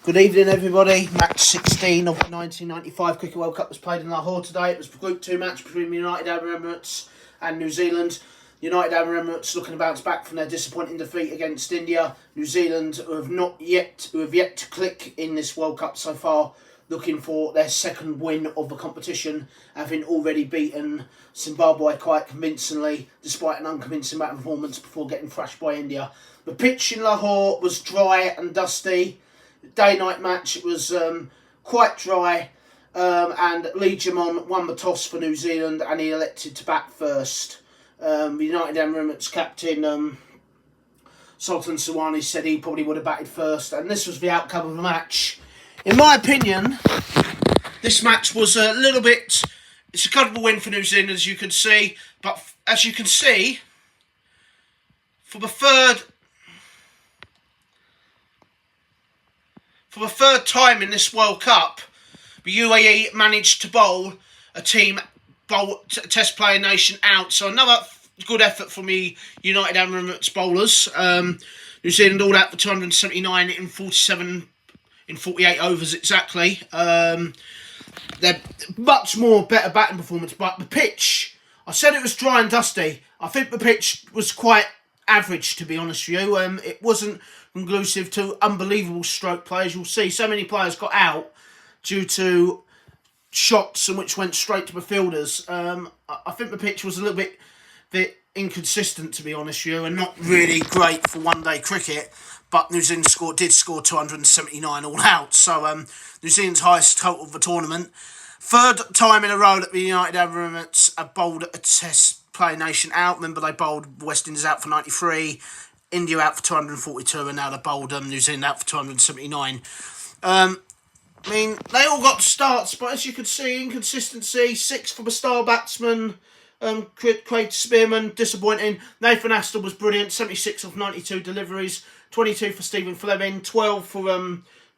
Good evening, everybody. Match 16 of the 1995 Cricket World Cup was played in Lahore today. It was the Group 2 match between the United Arab Emirates and New Zealand. United Arab Emirates looking to bounce back from their disappointing defeat against India. New Zealand, who have yet to click in this World Cup so far, looking for their second win of the competition, having already beaten Zimbabwe quite convincingly, despite an unconvincing batting performance before getting thrashed by India. The pitch in Lahore was dry and dusty. Day-night match, it was quite dry, and Lee Jimon won the toss for New Zealand and he elected to bat first. The United Arab Emirates captain Sultan Suwani said he probably would have batted first, and this was the outcome of the match. In my opinion, this match was a little bit... It's a comfortable win for New Zealand, as you can see, but as you can see, for the third time in this World Cup, the UAE managed to bowl a test player nation out. So another good effort from the United Arab Emirates bowlers. New Zealand all out for 279 in 48 overs exactly. They're much more better batting performance, but the pitch, I said it was dry and dusty. I think the pitch was quite average, to be honest with you. It wasn't conducive to unbelievable stroke players. You'll see so many players got out due to shots and which went straight to the fielders. I think the pitch was a little bit inconsistent, to be honest with you, and not really great for one-day cricket. But New Zealand did score 279 all out. So New Zealand's highest total of the tournament. Third time in a row that the United Arab Emirates have bowled a test play nation out. Remember, they bowled West Indies out for 93, India out for 242, and now they bowled New Zealand out for 279. They all got starts, but as you can see, inconsistency. 6 for the star batsman, Craig Spearman, disappointing. Nathan Astor was brilliant, 76 of 92 deliveries, 22 for Stephen Fleming, 12 for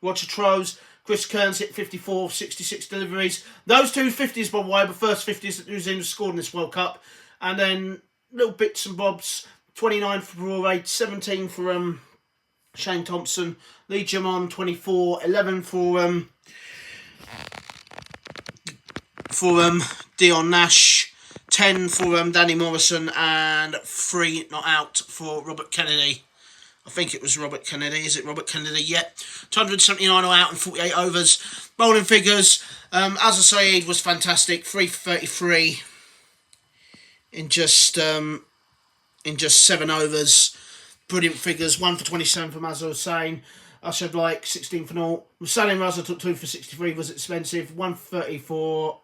Roger Trowes. Chris Kearns hit 54 of 66 deliveries. Those two 50s, by the way, the first 50s that New Zealand scored in this World Cup. And then little bits and bobs, 29 for Rory, 17 for Shane Thompson, Lee Jimon, 24, 11 for Dion Nash, 10 for Danny Morrison, and 3 not out for Robert Kennedy. I think it was Robert Kennedy. Is it Robert Kennedy? Yep. 279 all out in 48 overs. Bowling figures. Azhar Saeed was fantastic. 3 for 33 in just 7 overs. Brilliant figures. 1 for 27 from Azhar Hussain. Ashad Like 16 for 0. Salim Raza took 2 for 63. Was expensive. 1 for 30 for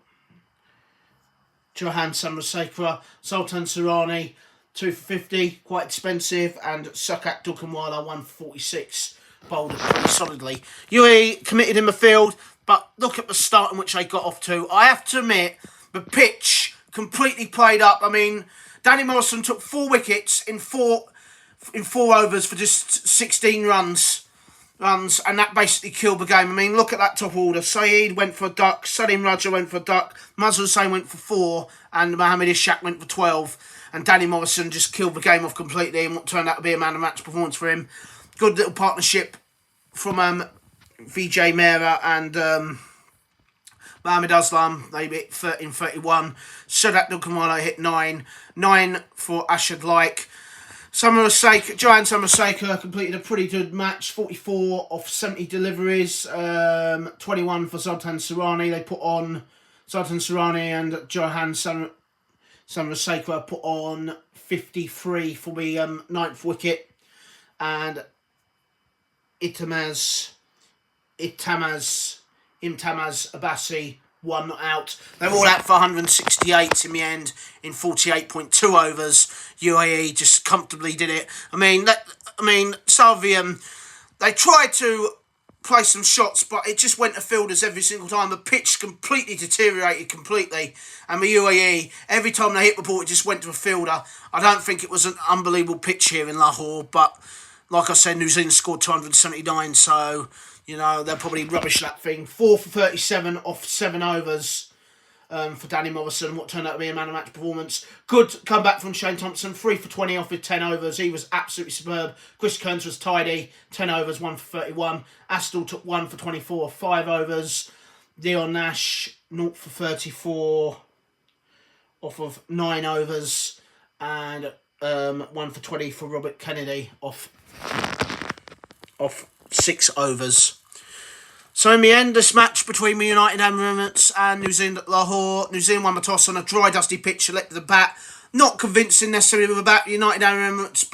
Johan Samarasekera. Sultan Surani 2 for 50, quite expensive, and Sukat Dukanwala 1 for 46, bowled it pretty solidly. UAE committed in the field, but look at the start in which they got off to. I have to admit, the pitch completely played up. Danny Morrison took 4 wickets in 4 overs for just 16 runs, and that basically killed the game. Look at that top order. Saeed went for a duck, Salim Raja went for a duck, Mazhar Hussain went for 4, and Mohammad Ishaq went for 12. And Danny Morrison just killed the game off completely in what turned out to be a man of match performance for him. Good little partnership from Vijay Mehra and Mohammad Aslam. They hit 13-31. Sadat Dukanwala hit 9. 9 for Ashad Like. Johan Samarasekera completed a pretty good match. 44 off 70 deliveries. 21 for Sultan Surani. They put on Sultan Surani and Johan Samarasekera put on 53 for the 9th wicket, and Imtaz Abbasi 1 not out. They were all out for 168 in the end in 48.2 overs. UAE just comfortably did it. They tried to play some shots, but it just went to fielders every single time. The pitch completely deteriorated completely, and the UAE, every time they hit the ball, it just went to a fielder. I don't think it was an unbelievable pitch here in Lahore, but like I said, New Zealand scored 279, so they'll probably rubbish that thing. 4 for 37 off 7 overs. for Danny Morrison, what turned out to be a man of match performance. Good comeback from Shane Thompson, 3 for 20 off his 10 overs. He was absolutely superb. Chris Kearns was tidy, 10 overs, 1 for 31. Astle took 1 for 24, 5 overs. Leon Nash, 0 for 34 off of 9 overs. And 1 for 20 for Robert Kennedy off 6 overs. So in the end, this match between the United Arab Emirates and New Zealand at Lahore, New Zealand won the toss on a dry, dusty pitch, selected the bat. Not convincing necessarily with the bat. United Arab Emirates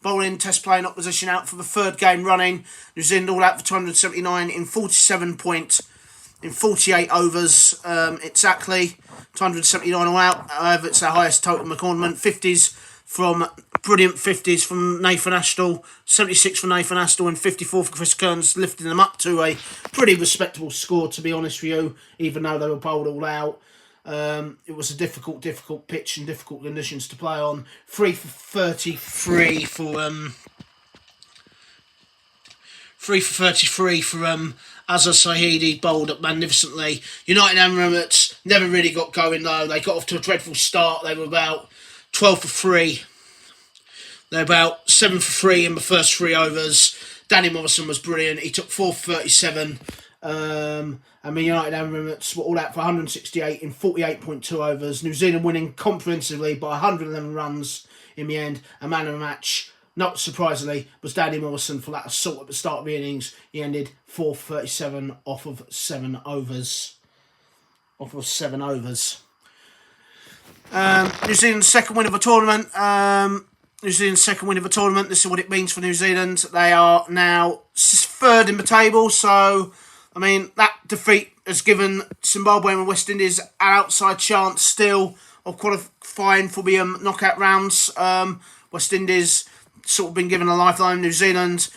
bowling test playing opposition out for the third game running. New Zealand all out for 279 in 48 overs exactly. 279 all out. However, it's their highest total in the tournament. 50s from brilliant 50s from Nathan Astle, 76 for Nathan Astle and 54 for Chris Kearns, lifting them up to a pretty respectable score, to be honest with you, even though they were bowled all out. It was a difficult pitch and difficult conditions to play on. 3 for 33 for Azhar Saeedi, bowled up magnificently. United Arab Emirates never really got going though. They got off to a dreadful start. They were about 12 for 3. They're about 7 for 3 in the first 3 overs. Danny Morrison was brilliant. He took 4 for 37. And the United Arab Emirates were all out for 168 in 48.2 overs. New Zealand winning comprehensively by 111 runs in the end. A man of the match, not surprisingly, was Danny Morrison for that assault at the start of the innings. He ended 4 for 37 off of 7 overs. New Zealand's second win of a tournament. This is what it means for New Zealand. They are now 3rd in the table. So, I mean, that defeat has given Zimbabwe and West Indies an outside chance still of qualifying for the knockout rounds. West Indies sort of been given a lifeline. New Zealand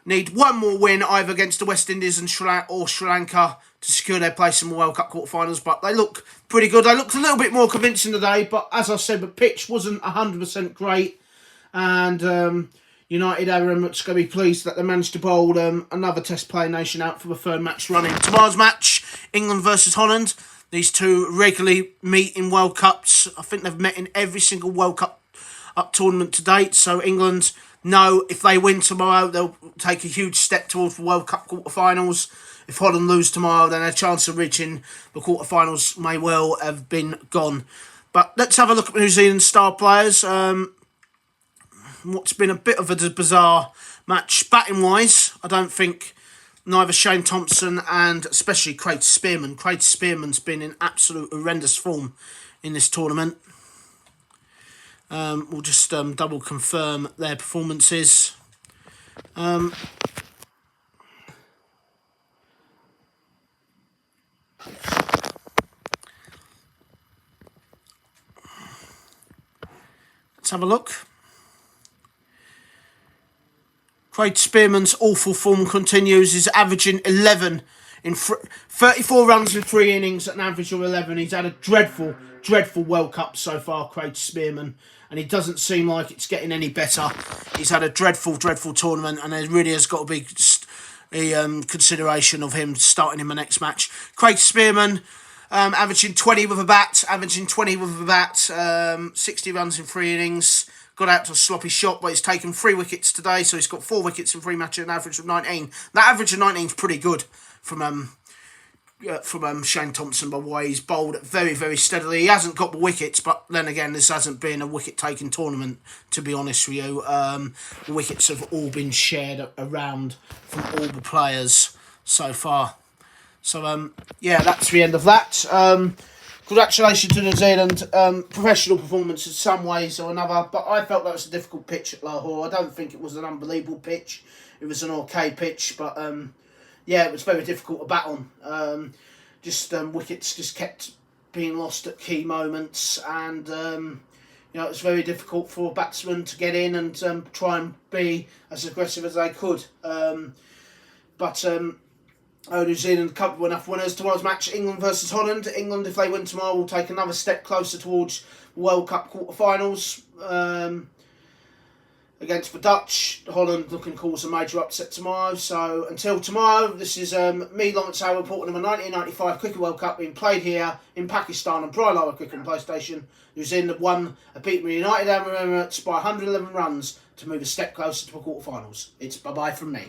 need one more win either against the West Indies and Sri Lanka to secure their place in the World Cup quarterfinals, but they look pretty good. They looked a little bit more convincing today, but as I said, the pitch wasn't 100% great, and United Arab Emirates going to be pleased that they managed to bowl another Test playing nation out for the 3rd match running. Tomorrow's match, England versus Holland. These two regularly meet in World Cups. I think they've met in every single World Cup tournament to date, so England know if they win tomorrow, they'll take a huge step towards the World Cup quarterfinals. If Holland lose tomorrow, then their chance of reaching the quarterfinals may well have been gone. But let's have a look at New Zealand's star players. What's been a bit of a bizarre match batting-wise. I don't think neither Shane Thompson and especially Craig Spearman. Craig Spearman's been in absolute horrendous form in this tournament. We'll just double confirm their performances. Let's have a look. Craig Spearman's awful form continues. He's averaging 11 in 34 runs in 3 innings at an average of 11. He's had a dreadful World Cup so far, Craig Spearman, and he doesn't seem like it's getting any better. He's had a dreadful tournament, and there really has got to be a consideration of him starting in the next match. Craig Spearman averaging 20 with a bat, 60 runs in 3 innings. Got out to a sloppy shot, but he's taken 3 wickets today, so he's got 4 wickets in 3 matches, an average of 19. That average of 19 is pretty good from Shane Thompson, by the way. He's bowled very steadily. He hasn't got the wickets, but then again, this hasn't been a wicket-taking tournament, to be honest with you. The wickets have all been shared around from all the players so far. So, yeah, that's the end of that. Congratulations to New Zealand. Professional performance in some ways or another, but I felt that was a difficult pitch at Lahore. I don't think it was an unbelievable pitch. It was an okay pitch, but yeah, it was very difficult to bat on. Wickets just kept being lost at key moments, and it was very difficult for batsmen to get in and try and be as aggressive as they could. New Zealand come with enough winners. Tomorrow's match, England versus Holland. England, if they win tomorrow, will take another step closer towards World Cup quarterfinals. against the Dutch. Holland looking to cause a major upset tomorrow. So until tomorrow, this is me, Lawrence Howe, reporting on the 1995 Cricket World Cup being played here in Pakistan on Briar Cricket and PlayStation. New Zealand won, beating the United Arab Emirates by 111 runs to move a step closer to the quarterfinals. It's bye-bye from me.